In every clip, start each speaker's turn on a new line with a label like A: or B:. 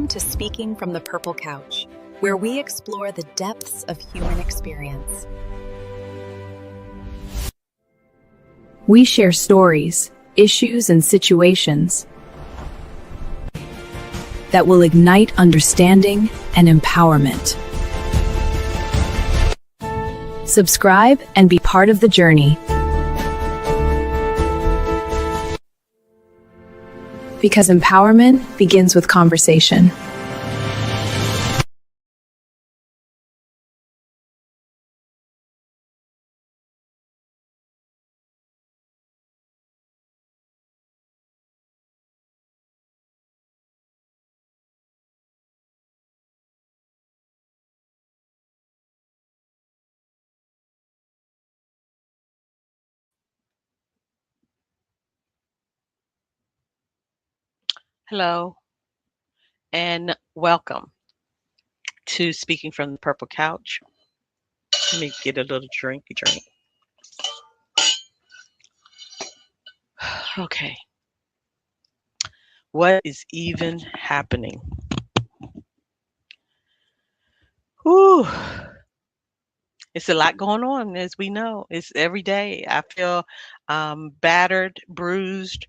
A: Welcome to Speaking from the Purple Couch, where we explore the depths of human experience. We share stories, issues, and situations that will ignite understanding and empowerment. Subscribe and be part of the journey. Because empowerment begins with conversation.
B: Hello, and welcome to Speaking from the Purple Couch. Let me get a little drink. Okay. What is even happening? Whew. It's a lot going on, as we know. It's every day. I feel battered, bruised.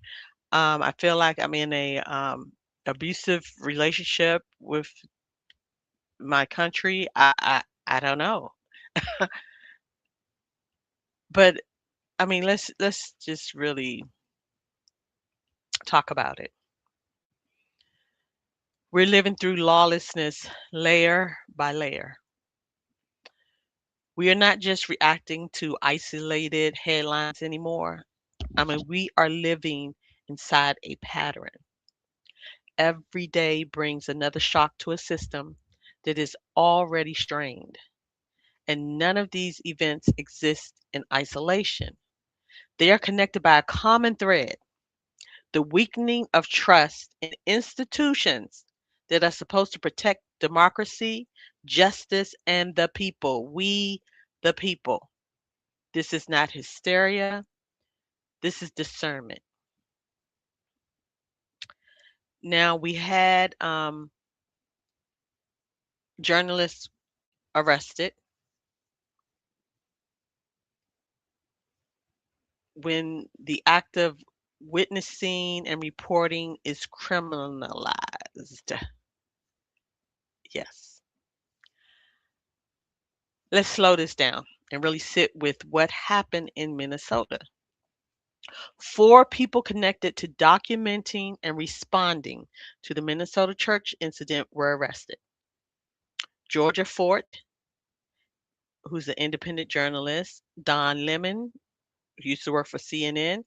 B: I feel like I'm in a abusive relationship with my country. I don't know. But I mean, let's just really talk about it. We're living through lawlessness layer by layer. We are not just reacting to isolated headlines anymore. I mean, we are living inside a pattern. Every day brings another shock to a system that is already strained. And none of these events exist in isolation. They are connected by a common thread: the weakening of trust in institutions that are supposed to protect democracy, justice, and the people. We, the people. This is not hysteria. This is discernment. Now, we had journalists arrested when the act of witnessing and reporting is criminalized. Yes. Let's slow this down and really sit with what happened in Minnesota. 4 people connected to documenting and responding to the Minnesota church incident were arrested. Georgia Fort, who's an independent journalist, Don Lemon, who used to work for CNN,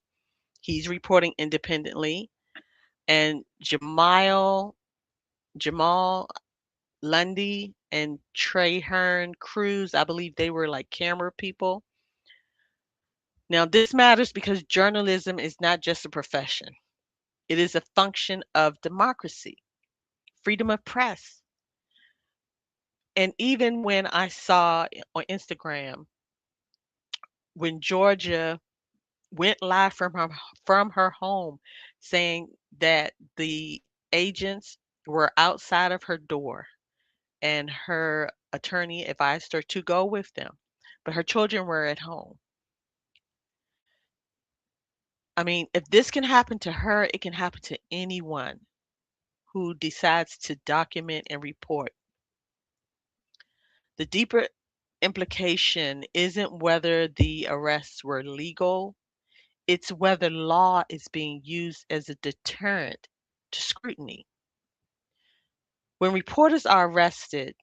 B: he's reporting independently, and Jamal Lundy and Traherne Cruz, I believe they were like camera people. Now, this matters because journalism is not just a profession. It is a function of democracy, freedom of press. And even when I saw on Instagram, when Georgia went live from her home saying that the agents were outside of her door and her attorney advised her to go with them, but her children were at home. I mean, if this can happen to her, it can happen to anyone who decides to document and report. The deeper implication isn't whether the arrests were legal, it's whether law is being used as a deterrent to scrutiny. When reporters are arrested,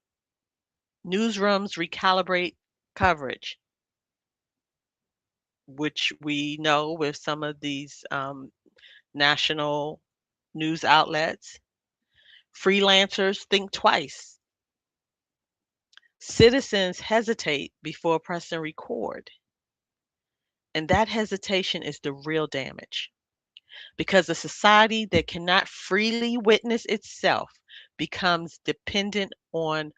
B: newsrooms recalibrate coverage, which we know with some of these national news outlets. Freelancers think twice. Citizens hesitate before pressing record. And that hesitation is the real damage. Because a society that cannot freely witness itself becomes dependent on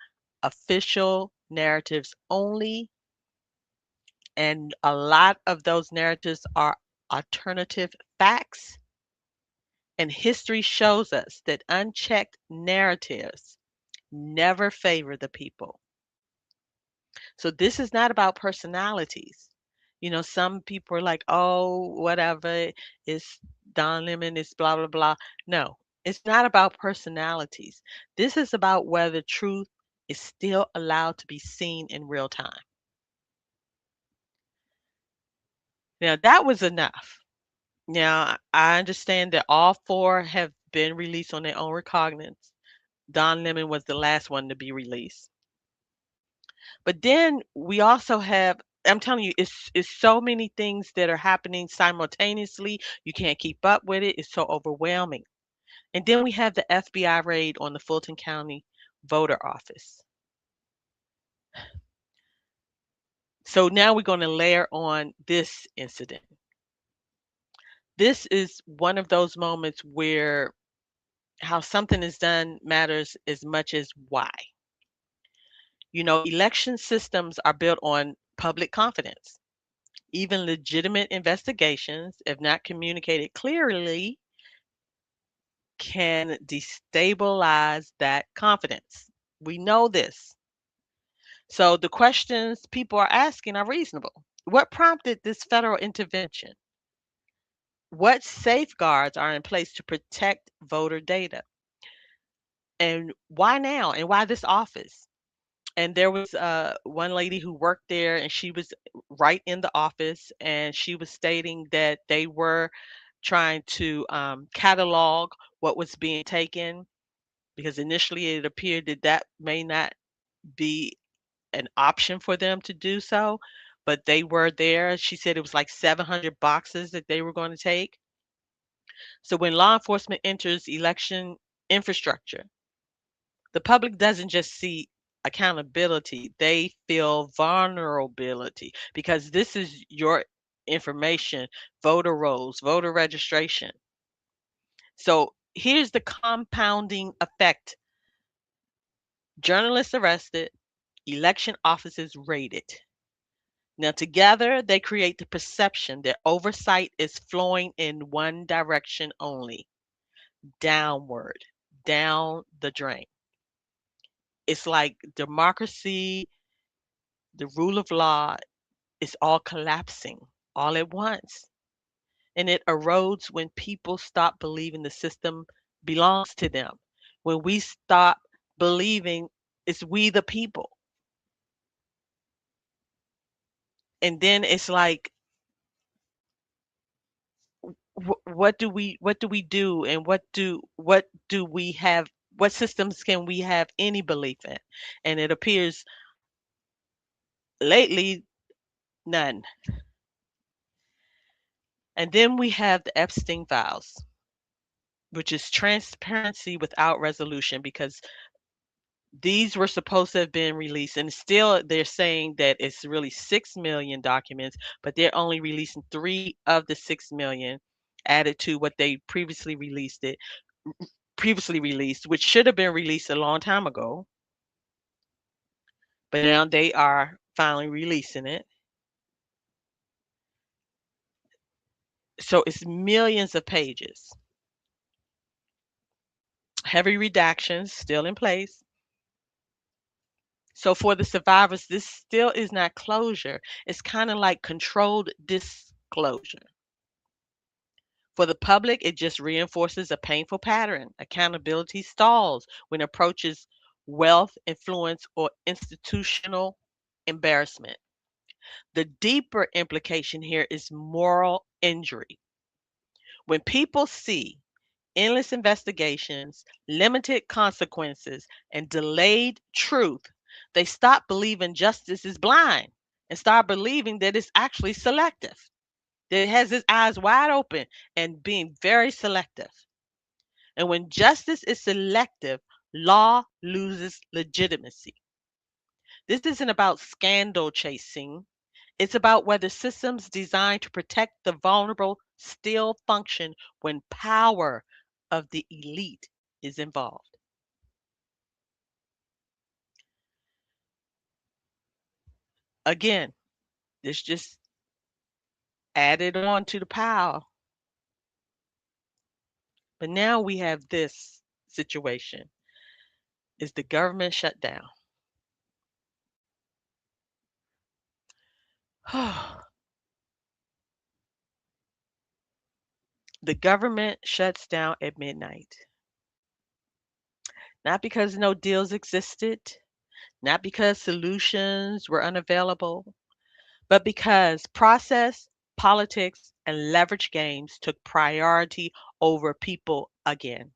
B: official narratives only. And a lot of those narratives are alternative facts. And history shows us that unchecked narratives never favor the people. So this is not about personalities. Some people are like, oh, whatever, it's Don Lemon, it's blah, blah, blah. No, it's not about personalities. This is about whether truth is still allowed to be seen in real time. Now, that was enough. Now, I understand that all four have been released on their own recognizance. Don Lemon was the last one to be released. But then we also have, I'm telling you, it's so many things that are happening simultaneously. You can't keep up with it. It's so overwhelming. And then we have the FBI raid on the Fulton County voter office. So now we're going to layer on this incident. This is one of those moments where how something is done matters as much as why. Election systems are built on public confidence. Even legitimate investigations, if not communicated clearly, can destabilize that confidence. We know this. So the questions people are asking are reasonable. What prompted this federal intervention? What safeguards are in place to protect voter data? And why now? And why this office? And there was one lady who worked there, and she was right in the office, and she was stating that they were trying to catalog what was being taken, because initially it appeared that that may not be an option for them to do so, but they were there. She said it was like 700 boxes that they were going to take. So when law enforcement enters election infrastructure, the public doesn't just see accountability, they feel vulnerability, because this is your information, voter rolls, voter registration. So here's the compounding effect: journalists arrested, election offices raided. Now, together, they create the perception that oversight is flowing in one direction only, downward, down the drain. It's like democracy, the rule of law is all collapsing all at once. And it erodes when people stop believing the system belongs to them. When we stop believing it's we the people. And then it's like, what do we do, and what do we have, what systems can we have any belief in? And it appears lately none. And then we have the Epstein files, which is transparency without resolution, because these were supposed to have been released, and still they're saying that it's really 6 million documents, but they're only releasing 3 of the 6 million added to what they previously released, which should have been released a long time ago, but now they are finally releasing it. So it's millions of pages. Heavy redactions still in place. So for the survivors, this still is not closure. It's kind of like controlled disclosure. For the public, it just reinforces a painful pattern. Accountability stalls when approaches wealth, influence, or institutional embarrassment. The deeper implication here is moral injury. When people see endless investigations, limited consequences, and delayed truth, they stop believing justice is blind and start believing that it's actually selective, that it has its eyes wide open and being very selective. And when justice is selective, law loses legitimacy. This isn't about scandal chasing. It's about whether systems designed to protect the vulnerable still function when power of the elite is involved. Again, this just added on to the pile. But now we have this situation. Is the government shut down? The government shuts down at midnight. Not because no deals existed, not because solutions were unavailable, but because process, politics, and leverage games took priority over people again.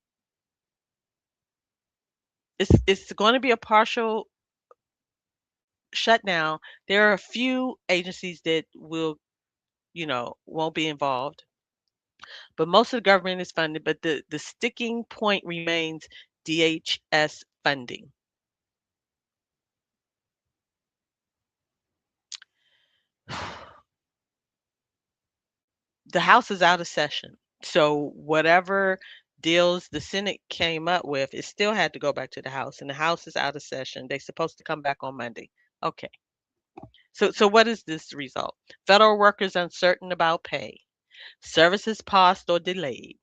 B: It's going to be a partial shutdown. There are a few agencies that will, won't be involved, but most of the government is funded. But the sticking point remains DHS funding. The House is out of session. So whatever deals the Senate came up with, it still had to go back to the House, and the House is out of session. They're supposed to come back on Monday. Okay. So what is this result? Federal workers uncertain about pay, services paused or delayed,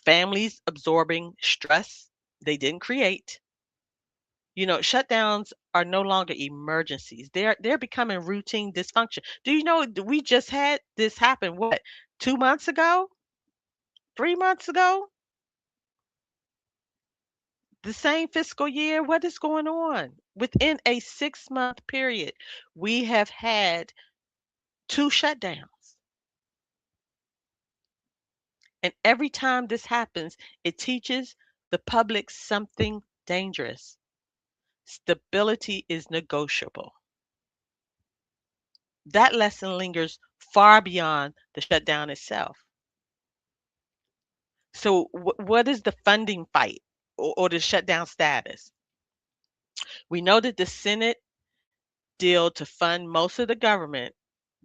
B: families absorbing stress they didn't create. Shutdowns are no longer emergencies. They're becoming routine dysfunction. Do you know we just had this happen, what, 2 months ago? 3 months ago? The same fiscal year? What is going on? Within a 6-month period, we have had two shutdowns. And every time this happens, it teaches the public something dangerous. Stability is negotiable. That lesson lingers far beyond the shutdown itself. So, what is the funding fight or the shutdown status? We know that the Senate deal to fund most of the government,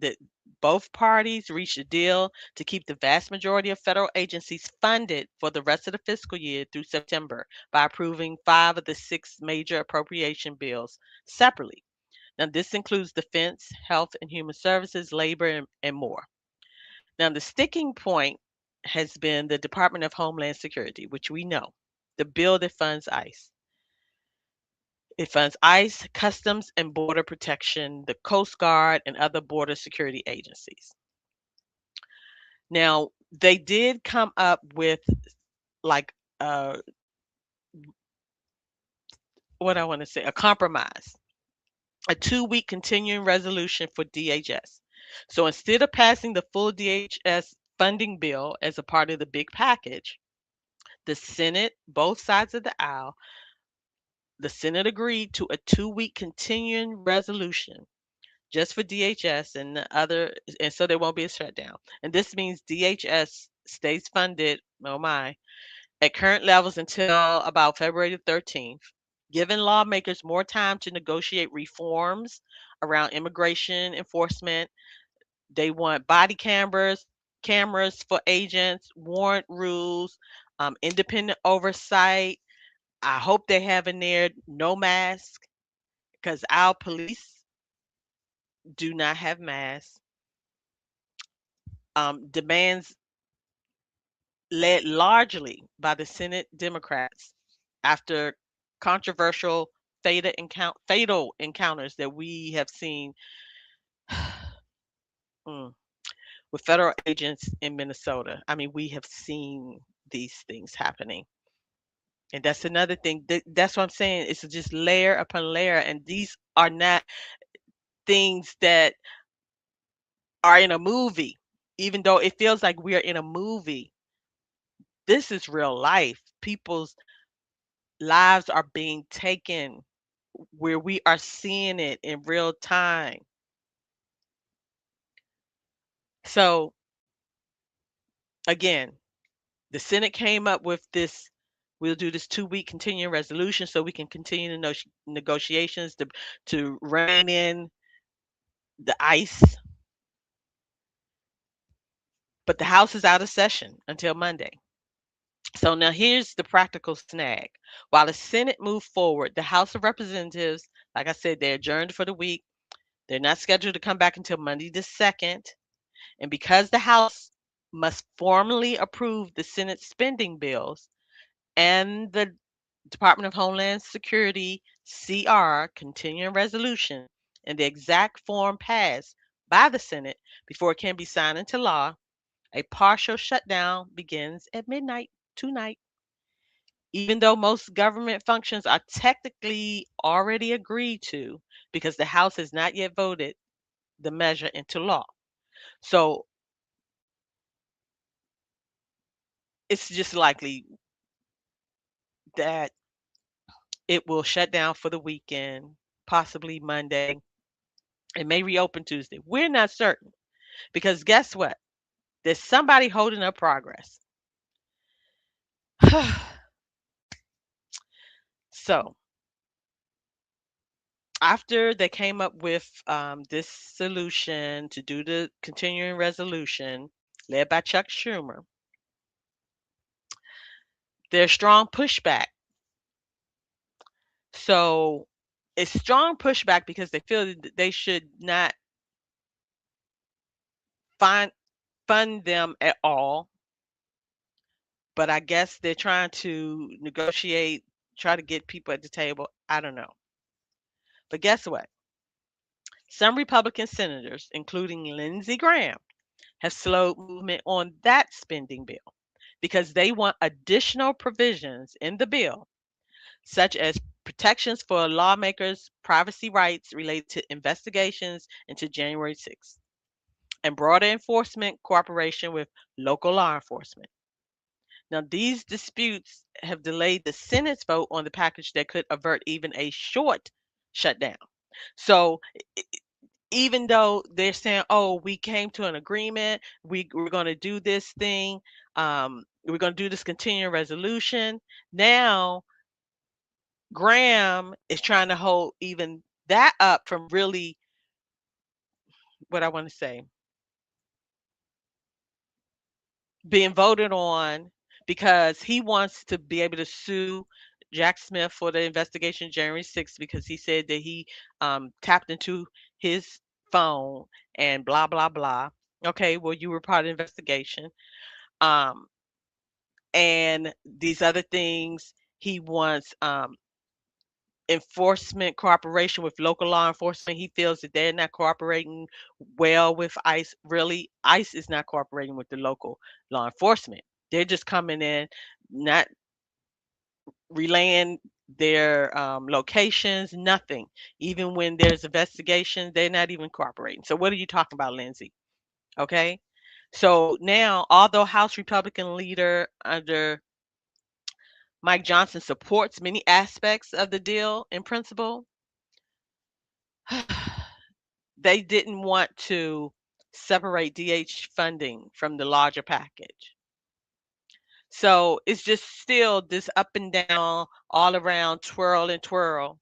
B: that both parties reached a deal to keep the vast majority of federal agencies funded for the rest of the fiscal year through September by approving 5 of the 6 major appropriation bills separately. Now, this includes defense, health and human services, labor, and more. Now, the sticking point has been the Department of Homeland Security, which we know, the bill that funds ICE. It funds ICE, Customs and Border Protection, the Coast Guard, and other border security agencies. Now, they did come up with like what I want to say, a compromise, a 2-week continuing resolution for DHS. So instead of passing the full DHS funding bill as a part of the big package, the Senate, both sides of the aisle, the Senate agreed to a 2-week continuing resolution just for DHS and the other, and so there won't be a shutdown. And this means DHS stays funded, oh my, at current levels until about February the 13th, giving lawmakers more time to negotiate reforms around immigration enforcement. They want body cameras for agents, warrant rules, independent oversight. I hope they have in there no mask because our police do not have masks. Demands led largely by the Senate Democrats after controversial fatal encounters that we have seen mm, with federal agents in Minnesota. I mean, we have seen these things happening. And that's another thing. That's what I'm saying. It's just layer upon layer. And these are not things that are in a movie, even though it feels like we are in a movie. This is real life. People's lives are being taken where we are seeing it in real time. So again, the Senate came up with this. We'll do this 2-week continuing resolution so we can continue the negotiations to rein in the ICE. But the House is out of session until Monday. So now here's the practical snag. While the Senate moved forward, the House of Representatives, like I said, they're adjourned for the week. They're not scheduled to come back until Monday the 2nd. And because the House must formally approve the Senate spending bills and the Department of Homeland Security CR continuing resolution in the exact form passed by the Senate before it can be signed into law. A partial shutdown begins at midnight tonight. Even though most government functions are technically already agreed to because the House has not yet voted the measure into law. So it's just likely that it will shut down for the weekend, possibly Monday. It may reopen Tuesday. We're not certain because guess what? There's somebody holding up progress. So after they came up with this solution to do the continuing resolution led by Chuck Schumer, there's strong pushback. So it's strong pushback because they feel that they should not find, fund them at all. But I guess they're trying to negotiate, try to get people at the table. I don't know. But guess what? Some Republican senators, including Lindsey Graham, have slowed movement on that spending bill because they want additional provisions in the bill, such as protections for lawmakers' privacy rights related to investigations into January 6th, and broader enforcement cooperation with local law enforcement. Now, these disputes have delayed the Senate's vote on the package that could avert even a short shutdown. So, even though they're saying, "Oh, we came to an agreement, we're going to do this thing, we're going to do this continuing resolution," now Graham is trying to hold even that up from really, what I want to say, being voted on because he wants to be able to sue Jack Smith for the investigation January 6th because he said that he tapped into his phone and blah, blah, blah. Okay, well, you were part of the investigation. Um, and these other things, he wants enforcement cooperation with local law enforcement. He feels that they're not cooperating well with ICE. Really, ICE is not cooperating with the local law enforcement. They're just coming in, not relaying their locations, nothing. Even when there's investigations, they're not even cooperating. So what are you talking about, Lindsay? Okay. So now, although House Republican leader under Mike Johnson supports many aspects of the deal in principle, they didn't want to separate DH funding from the larger package. So it's just still this up and down, all around twirl and twirl.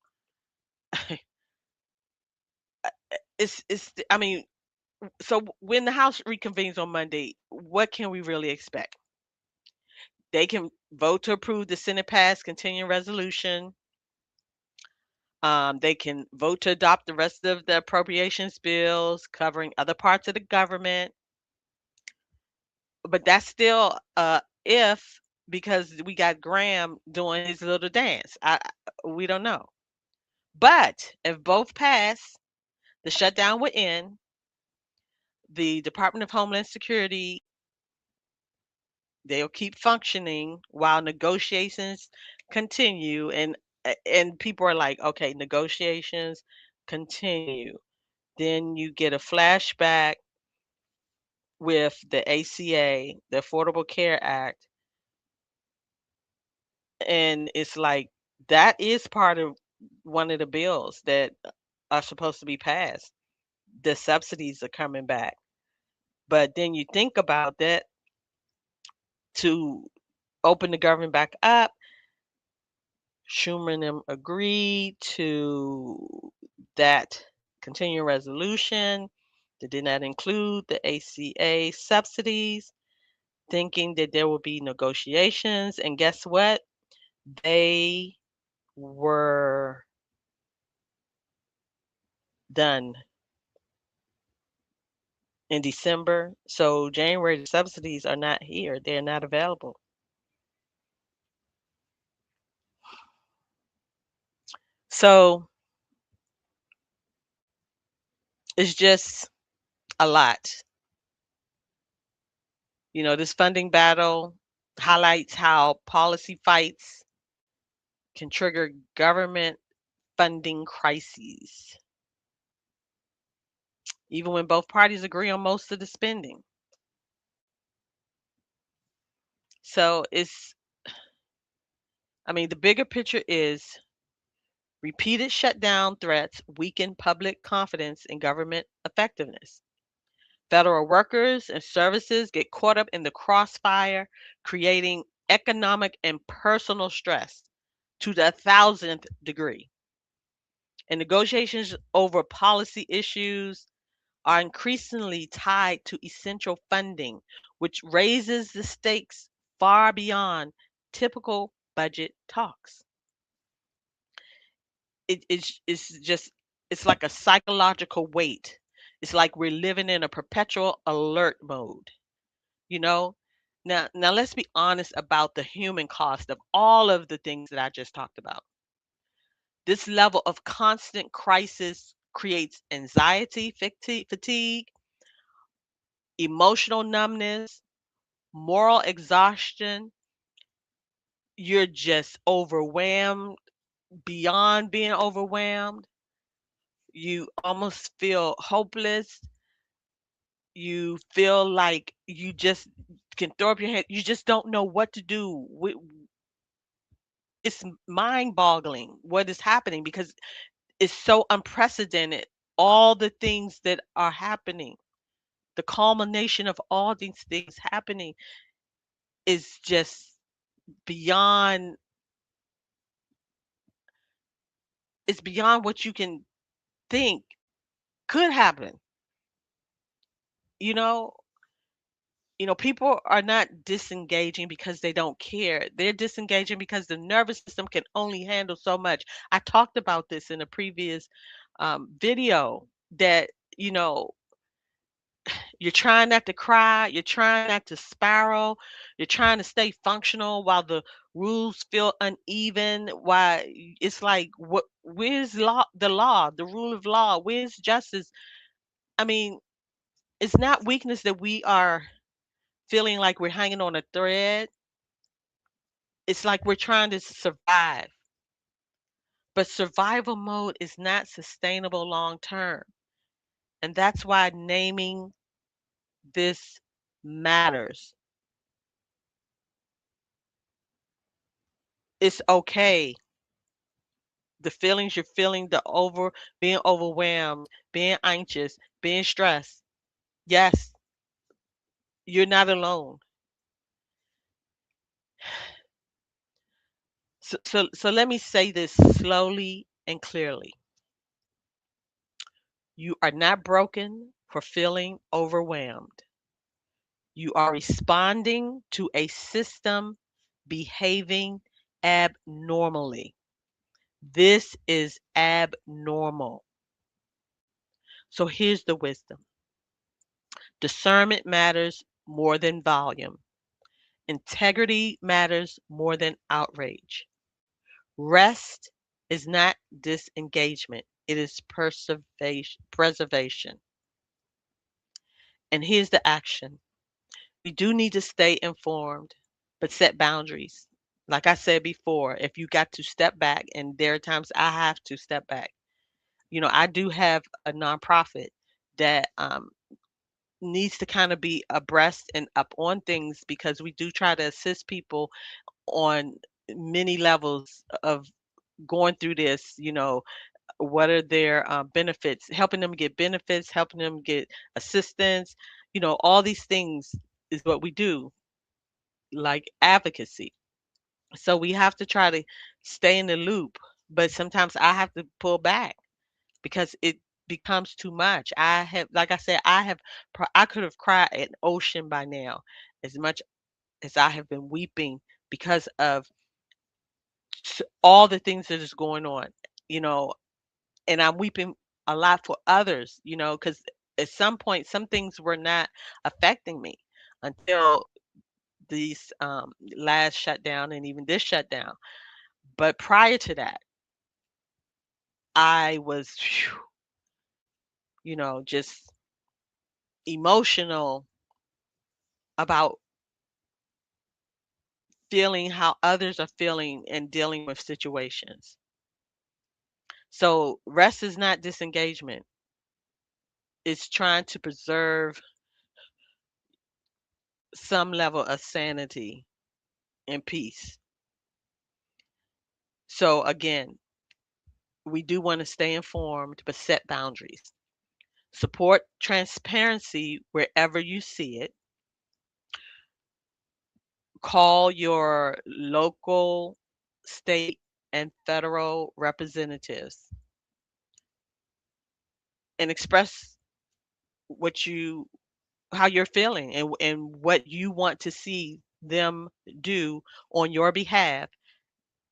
B: I mean, so when the House reconvenes on Monday, what can we really expect? They can vote to approve the Senate passed continuing resolution. They can vote to adopt the rest of the appropriations bills covering other parts of the government. But that's still if, because we got Graham doing his little dance. We don't know. But if both pass, the shutdown would end. The Department of Homeland Security, they'll keep functioning while negotiations continue, and people are like, okay, negotiations continue. Then you get a flashback with the ACA, the Affordable Care Act, and it's like that is part of one of the bills that are supposed to be passed. The subsidies are coming back. But then you think about that, to open the government back up, Schumer and them agreed to that continuing resolution that did not include the ACA subsidies, thinking that there would be negotiations. And guess what? They were done. in December. So January, the subsidies are not here. They're not available. So it's just a lot. This funding battle highlights how policy fights can trigger government funding crises, even when both parties agree on most of the spending. So the bigger picture is repeated shutdown threats weaken public confidence in government effectiveness. Federal workers and services get caught up in the crossfire, creating economic and personal stress to the thousandth degree. And negotiations over policy issues are increasingly tied to essential funding, which raises the stakes far beyond typical budget talks. It's like a psychological weight. It's like we're living in a perpetual alert mode, you know? Now let's be honest about the human cost of all of the things that I just talked about. This level of constant crisis creates anxiety, fatigue, emotional numbness, moral exhaustion. You're just overwhelmed beyond being overwhelmed. You almost feel hopeless. You feel like you just can throw up your head. You just don't know what to do. It's mind boggling what is happening because it's so unprecedented. All the things that are happening, the culmination of all these things happening is just beyond, it's beyond what you can think could happen. You know, people are not disengaging because they don't care. They're disengaging because the nervous system can only handle so much. I talked about this in a previous video that, you know, you're trying not to cry, you're trying not to spiral, you're trying to stay functional while the rules feel uneven. Why it's like, where's law, the rule of law? Where's justice? I mean, it's not weakness that we are feeling like we're hanging on a thread. It's like we're trying to survive. But survival mode is not sustainable long term. And that's why naming this matters. It's okay. The feelings you're feeling, being overwhelmed, being anxious, being stressed. Yes, you're not alone. So let me say this slowly and clearly. You are not broken for feeling overwhelmed. You are responding to a system behaving abnormally. This is abnormal. So here's the wisdom: discernment matters more than volume, integrity matters more than outrage. Rest is not disengagement, it is preservation. And here's the action: we do need to stay informed, but set boundaries. Like I said before, if you got to step back, and there are times I have to step back. I do have a nonprofit that needs to kind of be abreast and up on things because we do try to assist people on many levels of going through this. What are their benefits, helping them get benefits, helping them get assistance, all these things is what we do, like advocacy. So we have to try to stay in the loop, but sometimes I have to pull back because it becomes too much. Like I said, I could have cried an ocean by now, as much as I have been weeping because of all the things that is going on, you know, and I'm weeping a lot for others, because at some point, some things were not affecting me until these last shutdown and even this shutdown. But prior to that, I was, just emotional about feeling how others are feeling and dealing with situations. So rest is not disengagement. It's trying to preserve some level of sanity and peace. So again, we do want to stay informed, but set boundaries. Support transparency wherever you see it. Call your local, state, and federal representatives and express what you how you're feeling and what you want to see them do on your behalf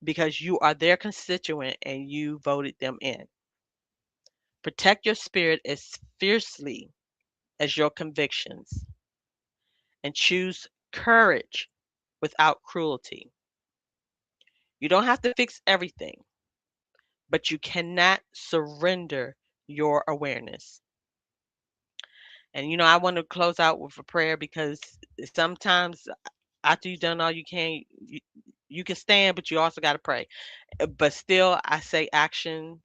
B: because you are their constituent and you voted them in. Protect your spirit as fiercely as your convictions and choose courage without cruelty. You don't have to fix everything, but you cannot surrender your awareness. And I want to close out with a prayer because sometimes after you've done all you can, you can stand, but you also got to pray. But still, I say action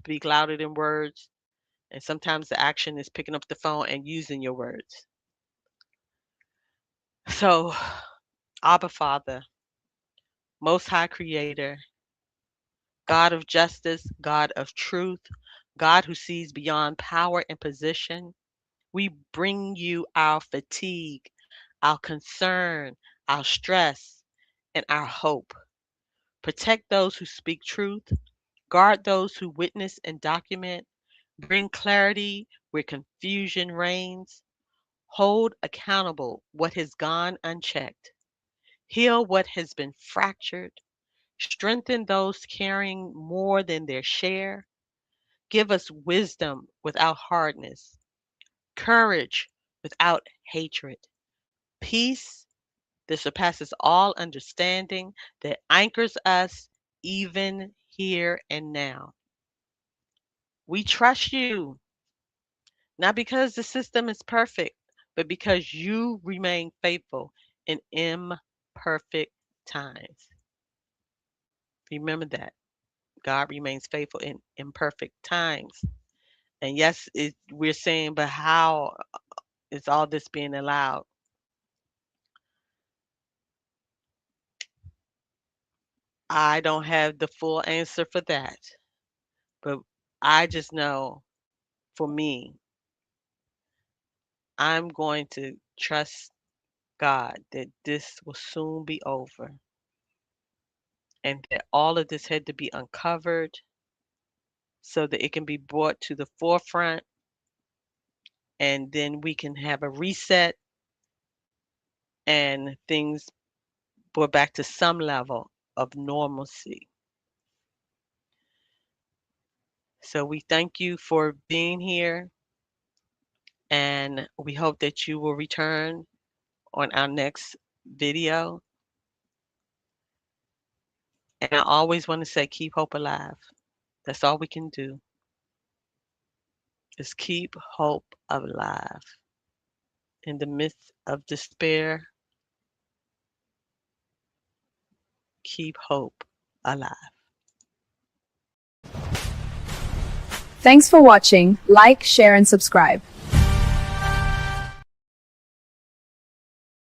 B: speak louder than words. And sometimes the action is picking up the phone and using your words. So, Abba Father, Most High Creator, God of justice, God of truth, God who sees beyond power and position, we bring you our fatigue, our concern, our stress, and our hope. Protect those who speak truth, guard those who witness and document, bring clarity where confusion reigns, hold accountable what has gone unchecked, heal what has been fractured, strengthen those carrying more than their share, give us wisdom without hardness, courage without hatred, peace that surpasses all understanding, that anchors us even here and now. We trust you, not because the system is perfect, but because you remain faithful in imperfect times. Remember that. God remains faithful in imperfect times. And yes, we're saying, but how is all this being allowed? I don't have the full answer for that. But I just know for me, I'm going to trust God that this will soon be over and that all of this had to be uncovered so that it can be brought to the forefront and then we can have a reset and things brought back to some level of normalcy. So we thank you for being here and we hope that you will return on our next video. And I always want to say, keep hope alive. That's all we can do is keep hope alive. In the midst of despair, keep hope alive.
C: Thanks for watching. Like, share, and subscribe.